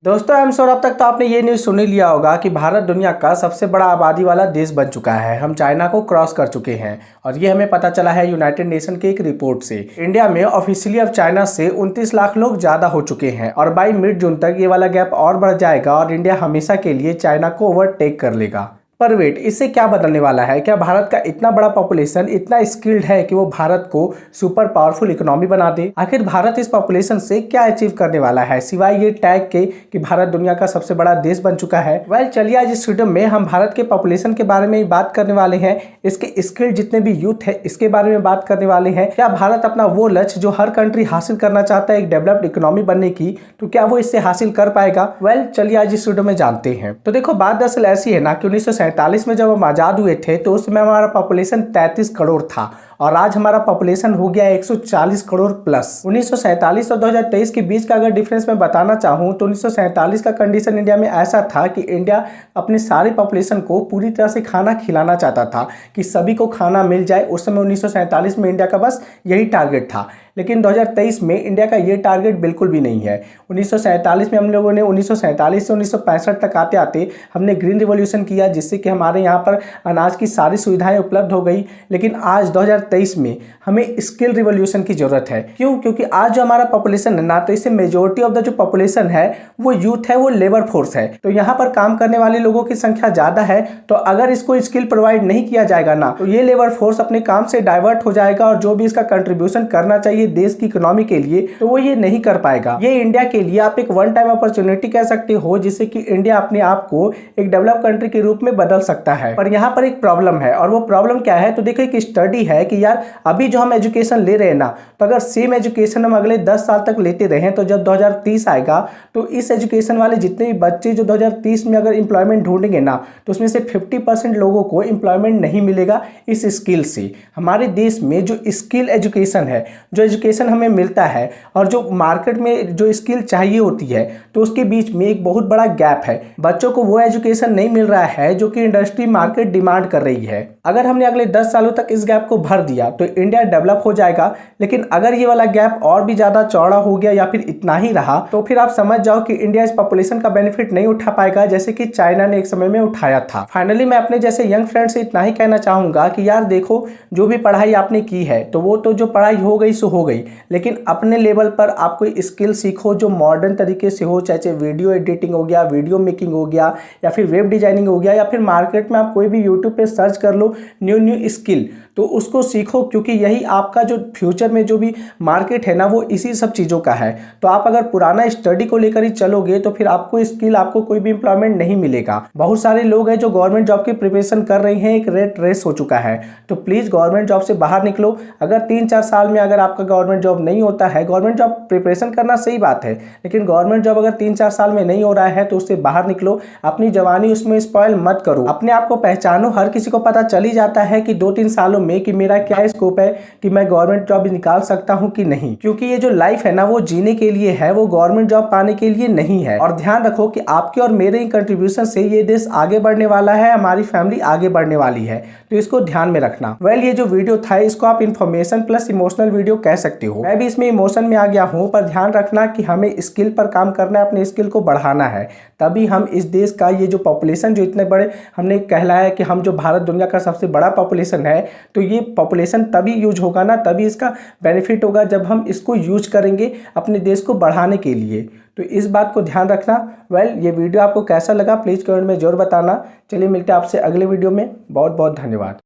दोस्तों I am sure अब तक तो आपने ये न्यूज़ सुन ही लिया होगा कि भारत दुनिया का सबसे बड़ा आबादी वाला देश बन चुका है। हम चाइना को क्रॉस कर चुके हैं और ये हमें पता चला है यूनाइटेड नेशन की एक रिपोर्ट से। इंडिया में ऑफिशियली अब चाइना से 29 लाख लोग ज़्यादा हो चुके हैं और बाई मिड जून तक ये वाला गैप और बढ़ जाएगा और इंडिया हमेशा के लिए चाइना को ओवरटेक कर लेगा। पर वेट, इससे क्या बदलने वाला है? क्या भारत का इतना बड़ा पॉपुलेशन इतना स्किल्ड है कि वो भारत को सुपर पावरफुल इकोनॉमी बना दे? आखिर भारत इस पॉपुलेशन से क्या अचीव करने वाला है सिवाय ये टैग के कि भारत दुनिया का सबसे बड़ा देश बन चुका है? वेल, चलिए आज इस वीडियो में हम भारत के पॉपुलेशन के बारे में बात करने वाले हैं, इसके स्किल्ड जितने भी यूथ है इसके बारे में बात करने वाले हैं। क्या भारत अपना वो लक्ष्य जो हर कंट्री हासिल करना चाहता है, एक डेवलप्ड इकोनॉमी बनने की, तो क्या वो इससे हासिल कर पाएगा? वेल, चलिए आज इस वीडियो में जानते हैं। तो देखो, बात दरअसल ऐसी है ना कि 1947 में जब हम आज़ाद हुए थे तो उस समय हमारा पॉपुलेशन 33 करोड़ था और आज हमारा पॉपुलेशन हो गया 140 करोड़ प्लस। 1947 और 2023 के बीच का अगर डिफरेंस मैं बताना चाहूँ तो 1947 का कंडीशन इंडिया में ऐसा था कि इंडिया अपने सारे पॉपुलेशन को पूरी तरह से खाना खिलाना चाहता था कि सभी को खाना मिल जाए। उस समय 1947 में इंडिया का बस यही टारगेट था, लेकिन 2023 में इंडिया का ये टारगेट बिल्कुल भी नहीं है। 1947 में हम लोगों ने 1947 से 1965 तक आते आते हमने ग्रीन रिवॉल्यूशन किया, जिससे कि हमारे यहाँ पर अनाज की सारी सुविधाएं उपलब्ध हो गई। लेकिन आज 2023 में हमें स्किल रिवॉल्यूशन की जरूरत है। क्यों? क्योंकि आज जो हमारा पॉपुलेशन है ना, तो इससे मेजोरिटी ऑफ द जो पॉपुलेशन है वो यूथ है, वो लेबर फोर्स है। तो यहाँ पर काम करने वाले लोगों की संख्या ज्यादा है, तो अगर इसको स्किल प्रोवाइड नहीं किया जाएगा ना, तो ये लेबर फोर्स अपने काम से डाइवर्ट हो जाएगा और जो भी इसका कंट्रीब्यूशन करना चाहिए देश की इकोनॉमी के लिए, तो वो ये नहीं कर पाएगा। ये इंडिया के लिए आप एक वन टाइम अपॉर्चुनिटी कह सकते हो, जिससे कि इंडिया अपने आप को एक डेवलप कंट्री के रूप में बदल सकता है। पर यहाँ पर एक प्रॉब्लम है, और वो प्रॉब्लम क्या है? तो देखो, एक स्टडी है कि यार अभी जो हम एजुकेशन ले रहे हैं ना, तो अगर सेम एजुकेशन हम अगले 10 साल तक लेते रहे तो जब 2030 आएगा तो इस एजुकेशन वाले जितने भी बच्चे जो 2030 में अगर इंप्लॉयमेंट ढूंढेंगे ना, तो उसमें से 50% लोगों को इंप्लॉयमेंट नहीं मिलेगा इस स्किल से। हमारे देश में जो स्किल एजुकेशन है, जो एजुकेशन हमें मिलता है और जो मार्केट में जो स्किल चाहिए होती है, तो उसके बीच में एक बहुत बड़ा गैप है। बच्चों को वो एजुकेशन नहीं मिल रहा है जो कि इंडस्ट्री मार्केट डिमांड कर रही है। अगर हमने अगले 10 सालों तक इस गैप को भर दिया तो इंडिया डेवलप हो जाएगा, लेकिन अगर ये वाला गैप और भी ज्यादा चौड़ा हो गया या फिर इतना ही रहा, तो फिर आप समझ जाओ कि इंडिया इस पॉपुलेशन का बेनिफिट नहीं उठा पाएगा जैसे कि चाइना ने एक समय में उठाया था। फाइनली मैं अपने जैसे यंग फ्रेंड से इतना ही कहना चाहूंगा कि यार देखो, जो भी पढ़ाई आपने की है तो वो तो जो पढ़ाई हो गई सो हो गई, लेकिन अपने लेवल पर आप कोई स्किल सीखो जो मॉडर्न तरीके से हो, चाहे वीडियो एडिटिंग हो गया, वीडियो मेकिंग हो गया, या फिर वेब डिजाइनिंग हो गया, या फिर मार्केट में आप कोई भी यूट्यूब पे सर्च कर लो न्यू स्किल, तो उसको सीखो, क्योंकि यही आपका जो फ्यूचर में जो भी मार्केट है ना, वो इसी सब चीज़ों का है। तो आप अगर पुराना स्टडी को लेकर ही चलोगे तो फिर आपको स्किल, आपको कोई भी एम्प्लॉयमेंट नहीं मिलेगा। बहुत सारे लोग हैं जो गवर्नमेंट जॉब की प्रिपरेशन कर रहे हैं, एक रेट रेस हो चुका है। तो प्लीज़ गवर्नमेंट जॉब से बाहर निकलो। अगर 3-4 साल में अगर आपका गवर्नमेंट जॉब नहीं होता है, गवर्नमेंट जॉब प्रिपरेशन करना सही बात है, लेकिन गवर्नमेंट जॉब अगर 3-4 साल में नहीं हो रहा है तो उससे बाहर निकलो। अपनी जवानी उसमें स्पॉइल मत करो, अपने आप को पहचानो। हर किसी को पता चल ही जाता है कि 2-3 सालों में कि मेरा क्या स्कोप है, कि मैं गवर्नमेंट जॉब निकाल सकता हूं कि नहीं। क्योंकि ये जो लाइफ है ना, वो जीने के लिए है, वो गवर्नमेंट जॉब पाने के लिए नहीं है। और ध्यान रखो कि आपके और मेरे ही कंट्रीब्यूशन से ये देश आगे बढ़ने वाला है, हमारी फैमिली आगे बढ़ने वाली है, तो इसको ध्यान में रखना। वेल, ये जो वीडियो था इसको आप इन्फॉर्मेशन प्लस इमोशनल वीडियो कह सकते हो। मैं भी इसमें इमोशन में आ गया हूं, पर ध्यान रखना कि हमें स्किल पर काम करना है, अपने स्किल को बढ़ाना है, तभी हम इस देश का ये जो पॉपुलेशन जो इतने बड़े हमने कहलाया कि हम जो भारत दुनिया का सबसे बड़ा पॉपुलेशन है, तो ये पॉपुलेशन तभी यूज होगा ना, तभी इसका बेनिफिट होगा जब हम इसको यूज करेंगे अपने देश को बढ़ाने के लिए। तो इस बात को ध्यान रखना। वेल, ये वीडियो आपको कैसा लगा प्लीज़ कमेंट में जरूर बताना। चलिए मिलते हैं आपसे अगले वीडियो में। बहुत बहुत धन्यवाद।